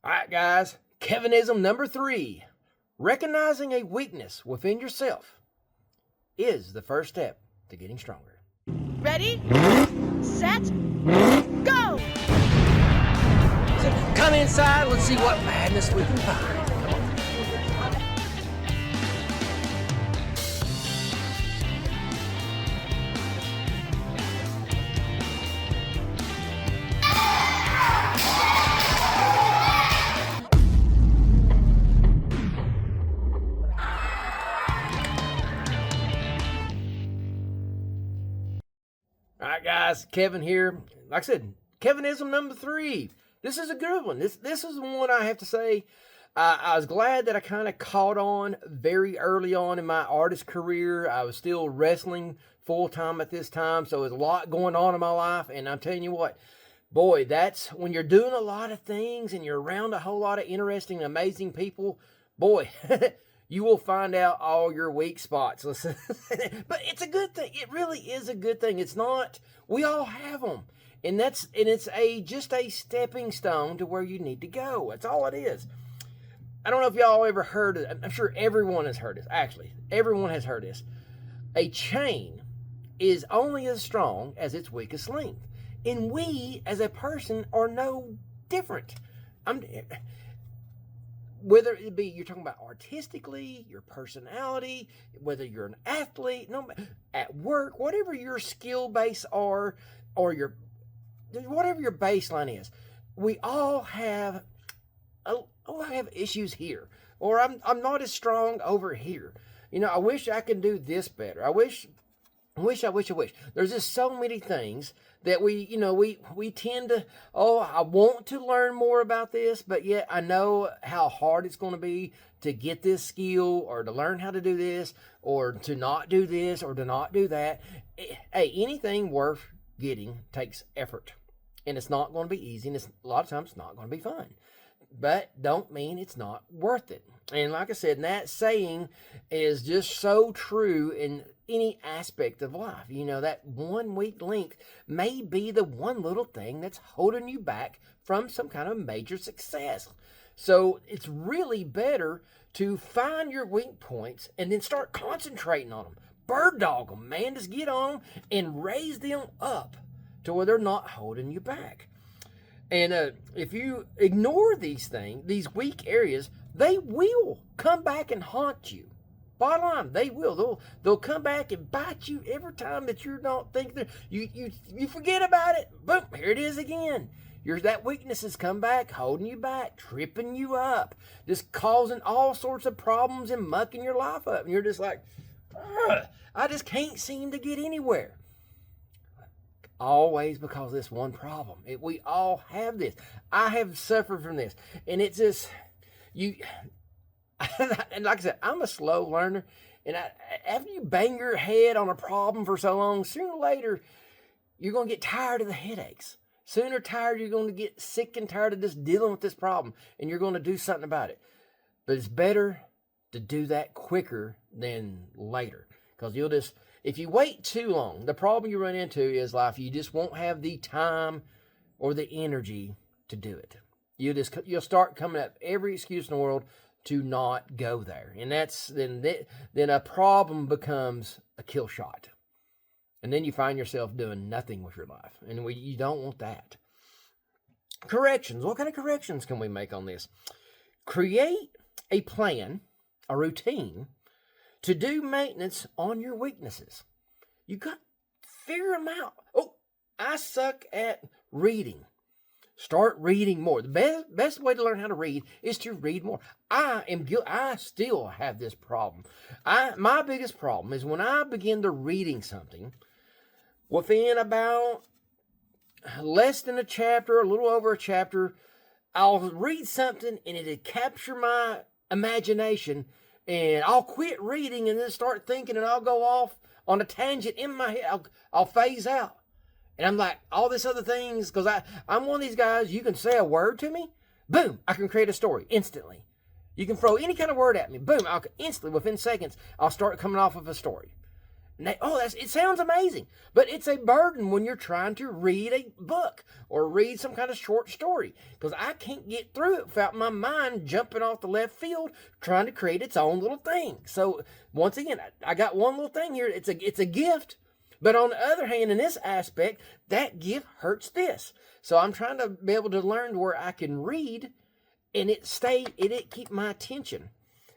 All right, guys, Kevinism number 3. Recognizing a weakness within yourself is the first step to getting stronger. Ready, set, go! So come inside, let's see what madness we can find. All right, guys, Kevin here. Like I said, Kevinism number 3. This is a good one. This is one I have to say. I was glad that I kind of caught on very early on in my artist career. I was still wrestling full-time at this time, so there's a lot going on in my life. And I'm telling you what, boy, that's when you're doing a lot of things and you're around a whole lot of interesting, amazing people, boy, you will find out all your weak spots. Listen, but it's a good thing. It really is a good thing. It's not, we all have them. And it's just a stepping stone to where you need to go. That's all it is. I don't know if y'all ever heard it. I'm sure everyone has heard this. Actually, everyone has heard this. A chain is only as strong as its weakest link. And we, as a person, are no different. Whether it be you're talking about artistically, your personality, whether you're an athlete, at work, whatever your skill base are, or whatever your baseline is, we all have issues here, or I'm not as strong over here. You know, I wish I could do this better. I wish. There's just so many things that we tend to, I want to learn more about this, but yet I know how hard it's going to be to get this skill, or to learn how to do this, or to not do this, or to not do that. Hey, anything worth getting takes effort, and it's not going to be easy, and a lot of times it's not going to be fun. But don't mean it's not worth it. And like I said, that saying is just so true in any aspect of life. You know, that one weak link may be the one little thing that's holding you back from some kind of major success. So it's really better to find your weak points and then start concentrating on them. Bird dog them, man. Just get on and raise them up to where they're not holding you back. And if you ignore these things, these weak areas, they will come back and haunt you. Bottom line, they will. They'll come back and bite you every time that you don't think that you forget about it. Boom, here it is again. That weakness has come back, holding you back, tripping you up, just causing all sorts of problems and mucking your life up. And you're just like, I just can't seem to get anywhere. Always because of this one problem. We all have this. I have suffered from this. And it's just, and like I said, I'm a slow learner. And after you bang your head on a problem for so long, sooner or later, you're going to get tired of the headaches. Sooner or later, you're going to get sick and tired of just dealing with this problem. And you're going to do something about it. But it's better to do that quicker than later. Because if you wait too long, the problem you run into is you just won't have the time or the energy to do it. You'll start coming up every excuse in the world to not go there. And then a problem becomes a kill shot. And then you find yourself doing nothing with your life. And you don't want that. Corrections. What kind of corrections can we make on this? Create a plan, a routine, to do maintenance on your weaknesses. You got to figure them out. Oh, I suck at reading. Start reading more. The best way to learn how to read is to read more. I still have this problem. My biggest problem is when I begin to reading something, within about less than a chapter, a little over a chapter, I'll read something and it'll capture my imagination. And I'll quit reading and then start thinking, and I'll go off on a tangent in my head. I'll phase out. And I'm like, all this other things, because I'm one of these guys, you can say a word to me, boom, I can create a story instantly. You can throw any kind of word at me, boom, instantly, within seconds, I'll start coming off of a story. It sounds amazing, but it's a burden when you're trying to read a book or read some kind of short story, because I can't get through it without my mind jumping off the left field trying to create its own little thing. So once again, I got one little thing here. It's a gift, but on the other hand, in this aspect, that gift hurts this. So I'm trying to be able to learn where I can read and it keep my attention.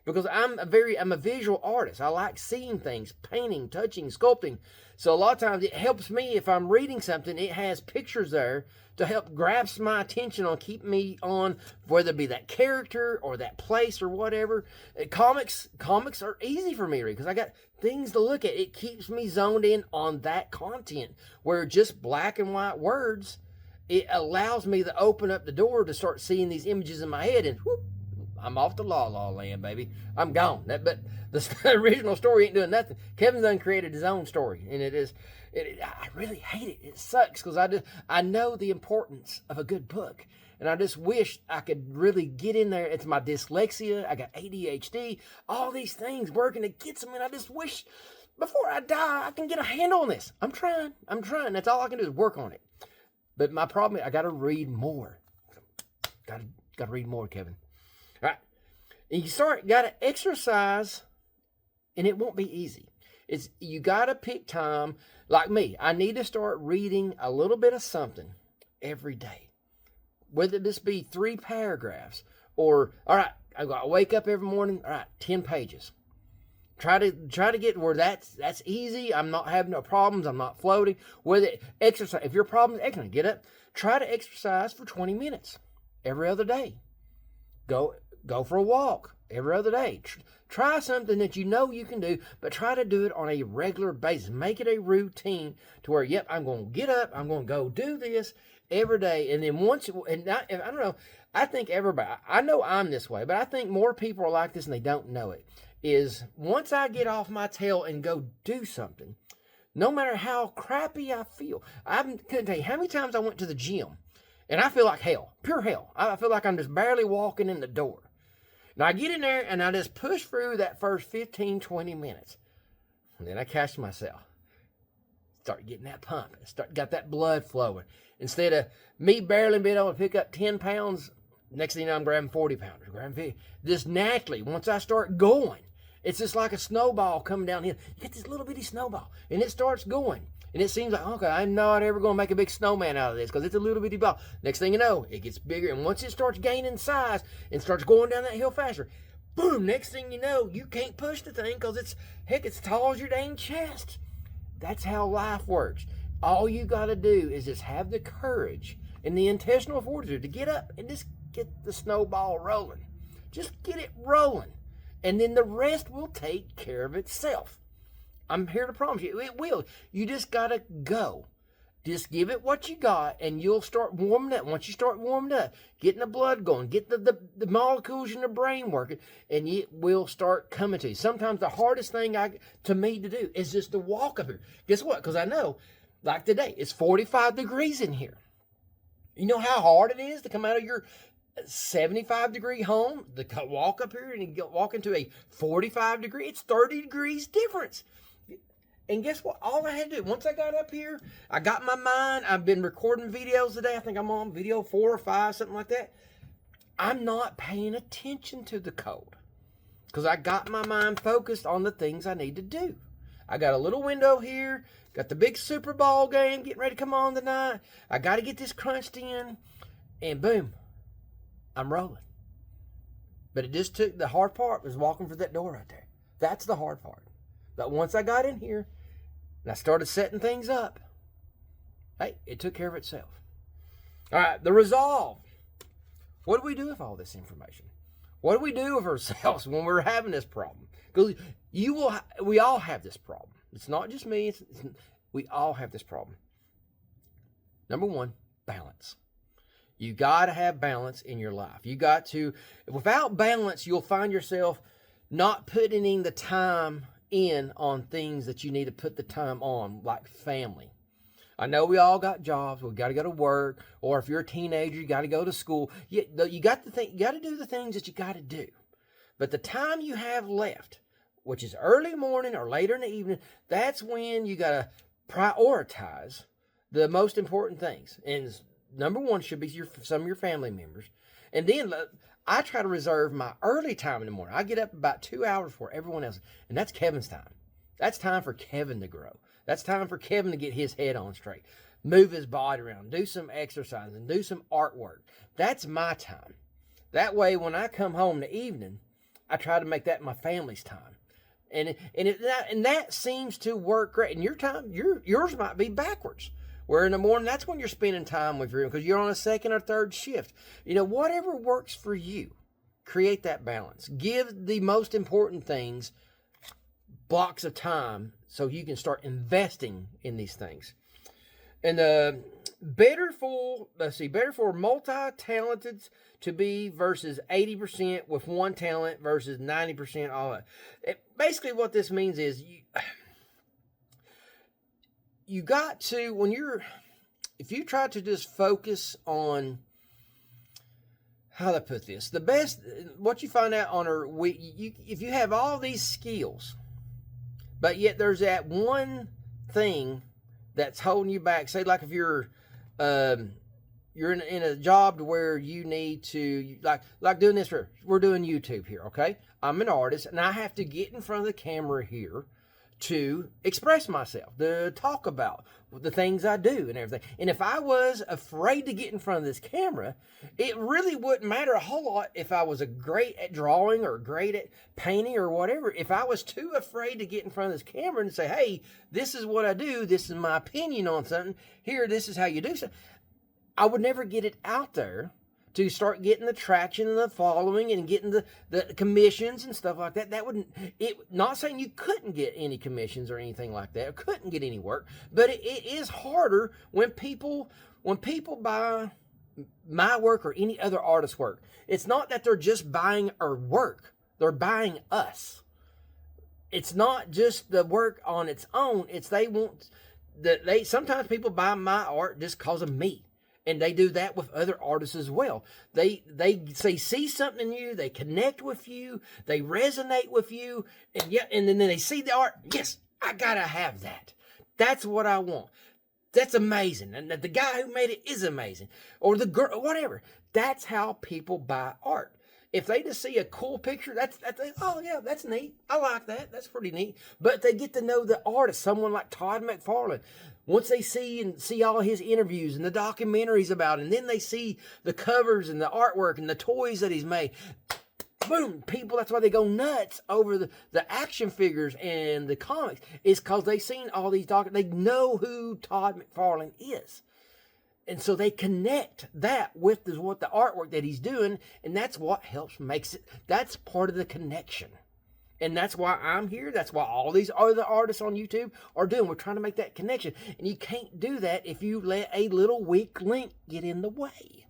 Because I'm a visual artist. I like seeing things, painting, touching, sculpting. So a lot of times it helps me if I'm reading something, it has pictures there to help grasp my attention on, keep me on, whether it be that character or that place or whatever. Comics are easy for me to read because I got things to look at. It keeps me zoned in on that content, where just black and white words, it allows me to open up the door to start seeing these images in my head, and whoop, I'm off to La La Land, baby. I'm gone. But the original story ain't doing nothing. Kevin done created his own story, and I really hate it. It sucks because I know the importance of a good book, and I just wish I could really get in there. It's my dyslexia. I got ADHD. All these things working against me, and I just wish before I die I can get a handle on this. I'm trying. That's all I can do is work on it. But my problem is I got to read more. Got to read more, Kevin. All right, and got to exercise, and it won't be easy. You got to pick time. Like me, I need to start reading a little bit of something every day, whether this be 3 paragraphs or, all right, I got to wake up every morning. All right, 10 pages. Try to get where that's easy. I'm not having no problems. I'm not floating. Whether exercise, if your problem is exercise, get up. Try to exercise for 20 minutes every other day. Go for a walk every other day. Try something that you know you can do, but try to do it on a regular basis. Make it a routine to where, yep, I'm going to get up. I'm going to go do this every day. And then I don't know, I think everybody, I know I'm this way, but I think more people are like this and they don't know it, is once I get off my tail and go do something, no matter how crappy I feel, I couldn't tell you how many times I went to the gym and I feel like hell, pure hell. I feel like I'm just barely walking in the door. Now I get in there and I just push through that first 15, 20 minutes. And then I catch myself. Start getting that pump. Got that blood flowing. Instead of me barely being able to pick up 10 pounds, next thing you know, I'm grabbing 40 pounders, grabbing 50. Just naturally, once I start going, it's just like a snowball coming down here. You get this little bitty snowball, and it starts going. And it seems like, okay, I'm not ever going to make a big snowman out of this because it's a little bitty ball. Next thing you know, it gets bigger. And once it starts gaining size and starts going down that hill faster, boom, next thing you know, you can't push the thing because it's as tall as your dang chest. That's how life works. All you got to do is just have the courage and the intestinal fortitude to get up and just get the snowball rolling. Just get it rolling. And then the rest will take care of itself. I'm here to promise you, it will. You just got to go. Just give it what you got, and you'll start warming up. Once you start warming up, getting the blood going, get the molecules in the brain working, and it will start coming to you. Sometimes the hardest thing to me to do is just to walk up here. Guess what? Because I know, like today, it's 45 degrees in here. You know how hard it is to come out of your 75-degree home, to walk up here and walk into a 45-degree? It's 30 degrees difference. And guess what? All I had to do, once I got up here, I got my mind. I've been recording videos today. I think I'm on video 4 or 5, something like that. I'm not paying attention to the cold because I got my mind focused on the things I need to do. I got a little window here, got the big Super Bowl game getting ready to come on tonight. I got to get this crunched in, and boom, I'm rolling. But it just took, the hard part was walking through that door right there. That's the hard part. But once I got in here and I started setting things up, hey, it took care of itself. All right, the resolve. What do we do with all this information? What do we do with ourselves when we're having this problem? Because we all have this problem. It's not just me. We all have this problem. Number 1, balance. You got to have balance in your life. You got to, without balance, you'll find yourself not putting in the time in on things that you need to put the time on, like family. I know we all got jobs. We got to go to work, or if you're a teenager, you got to go to school. You got to do the things that you got to do. But the time you have left, which is early morning or later in the evening, that's when you got to prioritize the most important things. And number one should be some of your family members. And then I try to reserve my early time in the morning. I get up about 2 hours before everyone else, and that's Kevin's time. That's time for Kevin to grow. That's time for Kevin to get his head on straight, move his body around, do some exercise, and do some artwork. That's my time. That way, when I come home in the evening, I try to make that my family's time. And that seems to work great. And yours might be backwards. Where in the morning, that's when you're spending time with your, because you're on a second or third shift. Whatever works for you, create that balance. Give the most important things blocks of time so you can start investing in these things. And better for multi-talented to be versus 80% with one talent versus 90% all that. Basically what this means is you got to, if you try to just focus on, how to put this, the best, what you find out on if you have all these skills, but yet there's that one thing that's holding you back. Say like if you're in a job to where you need to, like doing this, we're doing YouTube here, okay? I'm an artist, and I have to get in front of the camera here to express myself, to talk about the things I do and everything. And if I was afraid to get in front of this camera, it really wouldn't matter a whole lot if I was great at drawing or great at painting or whatever. If I was too afraid to get in front of this camera and say, hey, this is what I do, this is my opinion on something, here, this is how you do something, I would never get it out there to start getting the traction and the following and getting the commissions and stuff like that. Not saying you couldn't get any commissions or anything like that, or couldn't get any work, but it is harder when people buy my work or any other artist's work. It's not that they're just buying our work, they're buying us. It's not just the work on its own, it's sometimes people buy my art just because of me. And they do that with other artists as well. They see something in you, they connect with you, they resonate with you, and then they see the art. Yes, I gotta have that. That's what I want. That's amazing. And the guy who made it is amazing. Or the girl, whatever. That's how people buy art. If they just see a cool picture, that's oh yeah, that's neat. I like that. That's pretty neat. But they get to know the artist, someone like Todd McFarlane. Once they see all his interviews and the documentaries about him, and then they see the covers and the artwork and the toys that he's made, boom, people, that's why they go nuts over the action figures and the comics, is because they've seen all these they know who Todd McFarlane is. And so they connect that with what the artwork that he's doing, and that's what makes it, that's part of the connection. And that's why I'm here. That's why all these other artists on YouTube are doing. We're trying to make that connection. And you can't do that if you let a little weak link get in the way.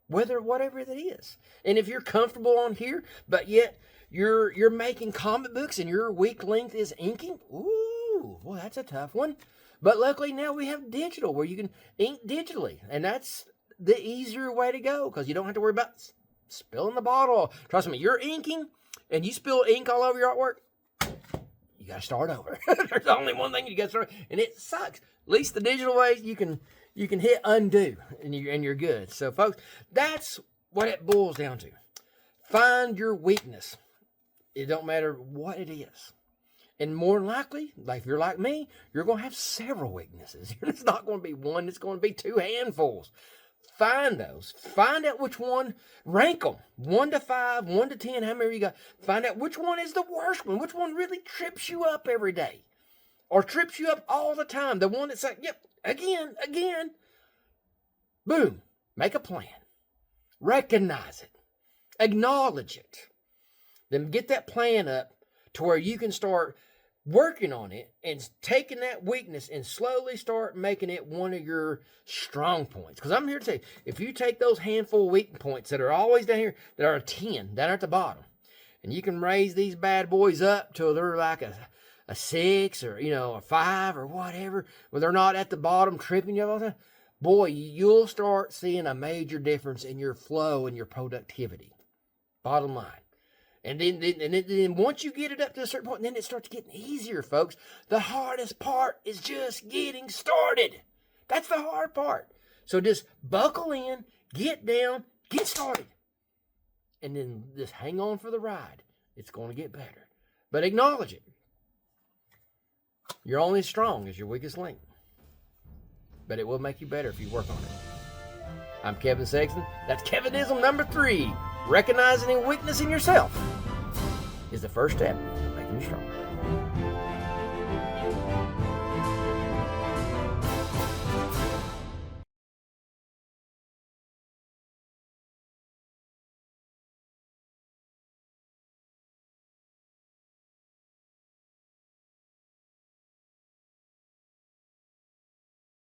Whatever it is. And if you're comfortable on here, but yet you're making comic books and your weak link is inking, ooh, well, that's a tough one. But luckily now we have digital where you can ink digitally. And that's the easier way to go because you don't have to worry about spilling the bottle. Trust me, you're inking and you spill ink all over your artwork, you got to start over. There's only one thing you got to start, and it sucks. At least the digital way, you can hit undo, and you're good. So, folks, that's what it boils down to. Find your weakness. It don't matter what it is. And more than likely, like if you're like me, you're going to have several weaknesses. It's not going to be one. It's going to be two handfuls. Find those. Find out which one. Rank them. 1 to 5, 1 to 10, how many you got. Find out which one is the worst one. Which one really trips you up every day. Or trips you up all the time. The one that's like, yep, again. Boom. Make a plan. Recognize it. Acknowledge it. Then get that plan up to where you can start working on it and taking that weakness and slowly start making it one of your strong points. Because I'm here to tell you, if you take those handful of weak points that are always down here, that are a 10 down at the bottom, and you can raise these bad boys up till they're like a 6 or, a 5 or whatever, where they're not at the bottom tripping you all the time, boy, you'll start seeing a major difference in your flow and your productivity. Bottom line. And then once you get it up to a certain point, then it starts getting easier, folks. The hardest part is just getting started. That's the hard part. So just buckle in, get down, get started. And then just hang on for the ride. It's going to get better. But acknowledge it. You're only as strong as your weakest link. But it will make you better if you work on it. I'm Kevin Sexton. That's Kevinism number 3. Recognizing a weakness in yourself is the first step to making you stronger.